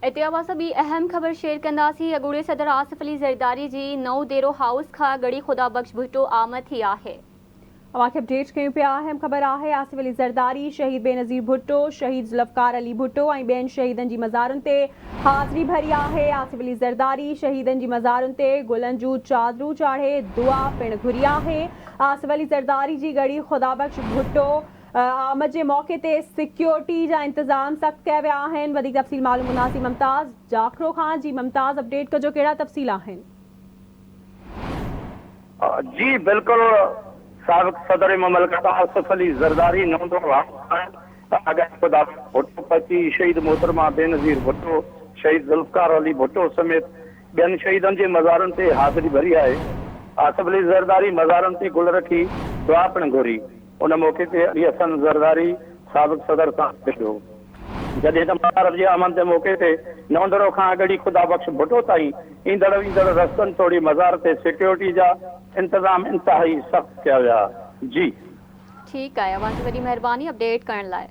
इतिहास सभी अहम खबर शेयर कंदासीं। अॻूणे सदर आसिफ अली ज़रदारी जी नओं देरो हाउस खां गड़ी खुदा बख्श भुट्टो आमद थी आहे। अवांखे अपडेट कयूं पिया। अहम ख़बर आहे आसिफ अली ज़रदारी, शहीद बेनज़ीर भुट्टो, शहीद ज़ुल्फ़कार अली भुट्टो ऐं ॿियनि शहीदनि जी मज़ारुनि ते हाज़िरी भरी आहे। आसिफ अली ज़रदारी शहीदनि जी मज़ारुनि ते गुलनि जूं चादरूं चाढ़े दुआ पिणु घुरी आहे। आसिफ अली ज़रदारी जी गड़ी खुदा बख्श भुट्टो आमद जे मौक़े ते सिक्योरिटी जा इंतज़ाम सख़्त कया विया आहिनि। वधीक तफ़सील मालूम कंदासीं मुमताज़ जाखरो खां। जी मुमताज़, अपडेट कजो, कहिड़ा तफ़सील आहिनि? जी बिल्कुल, साबिक़ सदर ममलकत आसिफ अली ज़रदारी खुदा भुट्टो पची शहीद मोहतरमा बेनज़ीर भुट्टो, शहीद ज़ुल्फ़कार अली भुट्टो समेत ॿियनि शहीदनि जे मज़ारुनि ते हाज़िरी भरी आहे। आसिफ अली ज़रदारी मज़ारुनि ते गुल रखी दुआ पिणु घुरी। उन मौक़े ते अली हसन ज़रदारी साबिक़ सदर सां गॾु जॾहिं त मज़ार जे आमद जे मौक़े ते नौंदरो खां अगड़ी खुदा बख्श भुट्टो ताईं ईंदड़ वींदड़ रस्तनि तोड़ी मज़ार ते सिक्योरिटी जा इंतज़ाम इंतहाई सख़्त कया विया। जी ठीक है, अवां जी वॾी महिरबानी अपडेट करण लाइ।